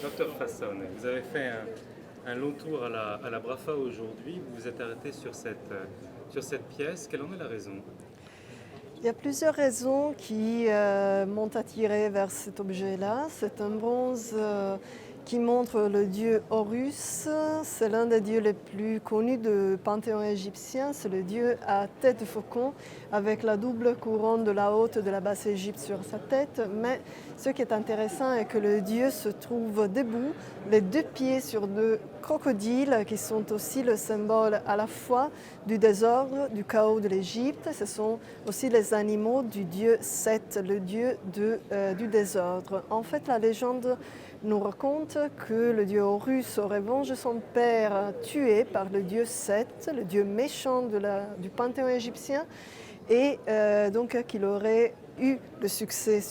Docteur Fasson, vous avez fait un long tour à la Brafa aujourd'hui. Vous vous êtes arrêté sur cette pièce. Quelle en est la raison? Il y a plusieurs raisons qui m'ont attiré vers cet objet-là. C'est un bronze qui montre le dieu Horus. C'est l'un des dieux les plus connus du panthéon égyptien. C'est le dieu à tête de faucon avec la double couronne de la haute et de la basse Égypte sur sa tête. Mais ce qui est intéressant est que le dieu se trouve debout, les deux pieds sur deux crocodiles qui sont aussi le symbole à la fois du désordre, du chaos de l'Égypte. Ce sont aussi les animaux du dieu Seth, le dieu du désordre. En fait, la légende nous raconte que le dieu Horus aurait vengé son père tué par le dieu Seth, le dieu méchant du panthéon égyptien, et donc qu'il aurait eu le succès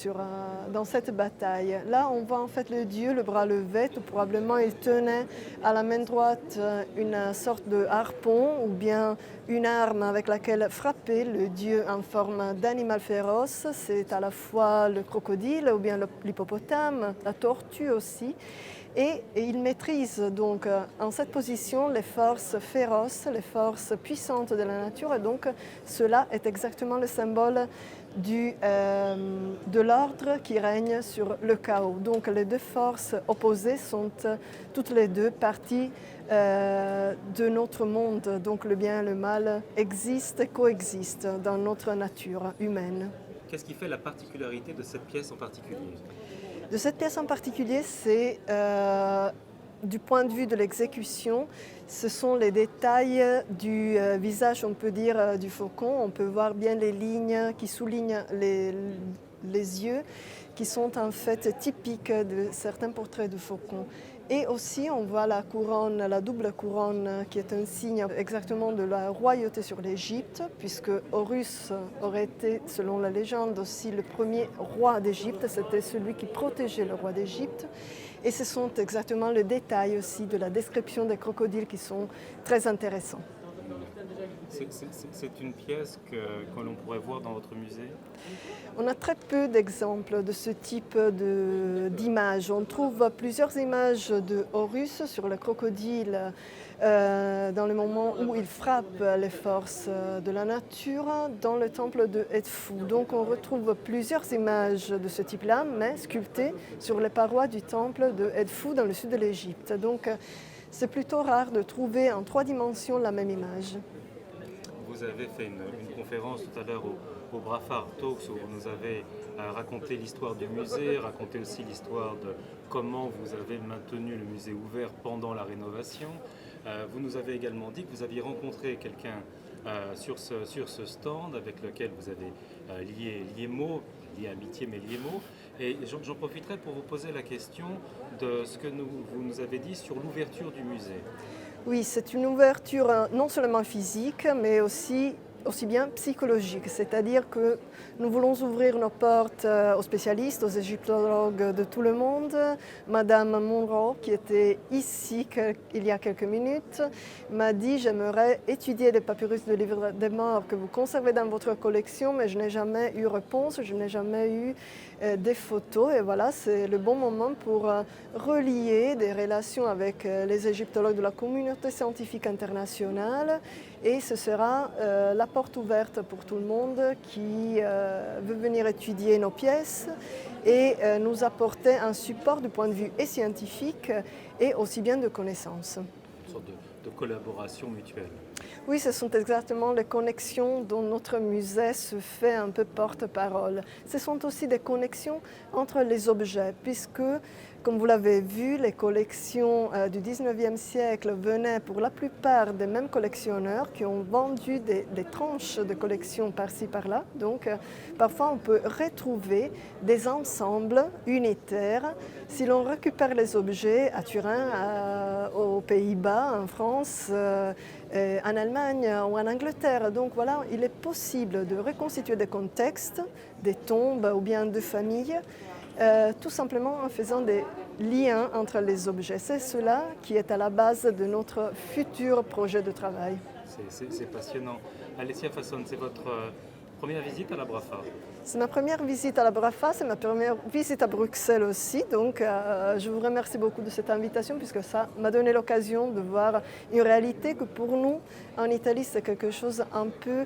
dans cette bataille. Là, on voit en fait le dieu, le bras levé, tout probablement il tenait à la main droite une sorte de harpon ou bien une arme avec laquelle frapper le dieu en forme d'animal féroce. C'est à la fois le crocodile ou bien l'hippopotame, la tortue aussi. Et il maîtrise donc en cette position les forces féroces, les forces puissantes de la nature. Et donc cela est exactement le symbole de l'ordre qui règne sur le chaos. Donc les deux forces opposées sont toutes les deux parties de notre monde. Donc le bien et le mal existent et coexistent dans notre nature humaine. Qu'est-ce qui fait la particularité de cette pièce en particulier? De cette pièce en particulier, c'est du point de vue de l'exécution, ce sont les détails du visage, on peut dire, du faucon. On peut voir bien les lignes qui soulignent les yeux, qui sont en fait typiques de certains portraits de faucons. Et aussi, on voit la couronne, la double couronne, qui est un signe exactement de la royauté sur l'Égypte, puisque Horus aurait été, selon la légende, aussi le premier roi d'Égypte. C'était celui qui protégeait le roi d'Égypte. Et ce sont exactement les détails aussi de la description des crocodiles qui sont très intéressants. C'est une pièce que l'on pourrait voir dans votre musée? On a très peu d'exemples de ce type d'images. On trouve plusieurs images de Horus sur le crocodile dans le moment où il frappe les forces de la nature dans le temple de Edfu. Donc on retrouve plusieurs images de ce type-là, mais sculptées sur les parois du temple de Edfu dans le sud de l'Égypte. Donc c'est plutôt rare de trouver en 3 dimensions la même image. Vous avez fait une conférence tout à l'heure au Brafard Talks où vous nous avez raconté l'histoire du musée, raconté aussi l'histoire de comment vous avez maintenu le musée ouvert pendant la rénovation. Vous nous avez également dit que vous aviez rencontré quelqu'un sur ce stand avec lequel vous avez lié mots, lié amitié mais lié mots. Et j'en profiterai pour vous poser la question de ce que vous nous avez dit sur l'ouverture du musée. Oui, c'est une ouverture non seulement physique, mais aussi bien psychologique. C'est-à-dire que nous voulons ouvrir nos portes aux spécialistes, aux égyptologues de tout le monde. Madame Monroe, qui était ici il y a quelques minutes, m'a dit « J'aimerais étudier les papyrus de livre des morts que vous conservez dans votre collection, mais je n'ai jamais eu réponse, je n'ai jamais eu des photos. » Et voilà, c'est le bon moment pour relier des relations avec les égyptologues de la communauté scientifique internationale. Et ce sera la porte ouverte pour tout le monde qui veut venir étudier nos pièces et nous apporter un support du point de vue et scientifique et aussi bien de connaissances. Une sorte de collaboration mutuelle. Oui, ce sont exactement les connexions dont notre musée se fait un peu porte-parole. Ce sont aussi des connexions entre les objets, puisque, comme vous l'avez vu, les collections du 19e siècle venaient pour la plupart des mêmes collectionneurs qui ont vendu des tranches de collections par-ci, par-là. Donc, parfois, on peut retrouver des ensembles unitaires. Si l'on récupère les objets à Turin, aux Pays-Bas, en France, en Allemagne ou en Angleterre. Donc voilà, il est possible de reconstituer des contextes, des tombes ou bien de familles, tout simplement en faisant des liens entre les objets. C'est cela qui est à la base de notre futur projet de travail. C'est passionnant. Alessia Fasson, c'est votre Première visite à la Brafa. C'est ma première visite à la Brafa, c'est ma première visite à Bruxelles aussi, donc je vous remercie beaucoup de cette invitation puisque ça m'a donné l'occasion de voir une réalité que pour nous, en Italie, c'est quelque chose un peu,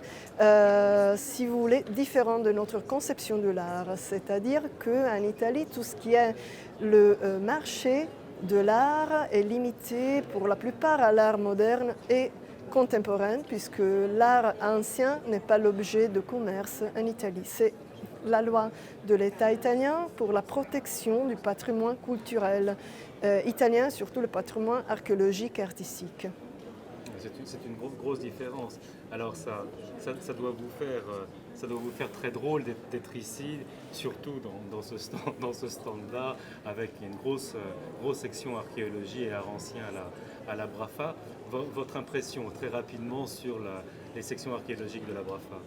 si vous voulez, différent de notre conception de l'art. C'est-à-dire qu'en Italie, tout ce qui est le marché de l'art est limité pour la plupart à l'art moderne et contemporaine, puisque l'art ancien n'est pas l'objet de commerce en Italie. C'est la loi de l'État italien pour la protection du patrimoine culturel italien, surtout le patrimoine archéologique et artistique. C'est une grosse différence. Alors ça doit vous faire très drôle d'être ici, surtout dans ce stand-là, avec une grosse section archéologie et art ancien à la Brafa. Votre impression très rapidement sur les sections archéologiques de la Brafa?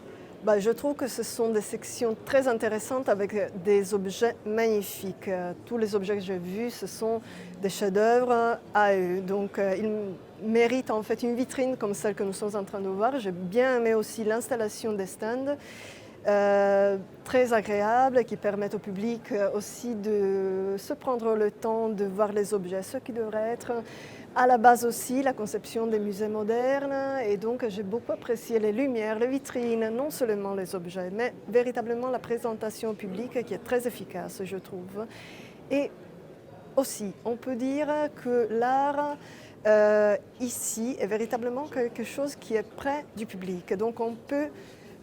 Je trouve que ce sont des sections très intéressantes avec des objets magnifiques. Tous les objets que j'ai vus, ce sont des chefs-d'œuvre à eux. Donc ils méritent en fait une vitrine comme celle que nous sommes en train de voir. J'ai bien aimé aussi l'installation des stands. Très agréables qui permettent au public aussi de se prendre le temps de voir les objets, ce qui devrait être à la base aussi la conception des musées modernes. Et donc j'ai beaucoup apprécié les lumières, les vitrines, non seulement les objets, mais véritablement la présentation au public qui est très efficace, je trouve. Et aussi, on peut dire que l'art ici est véritablement quelque chose qui est près du public. Donc on peut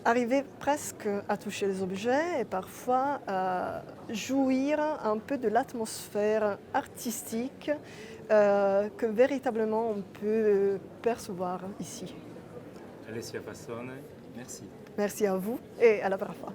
arriver presque à toucher les objets et parfois à jouir un peu de l'atmosphère artistique que véritablement on peut percevoir ici. Alessia Fassone, merci. Merci à vous et à la prochaine fois.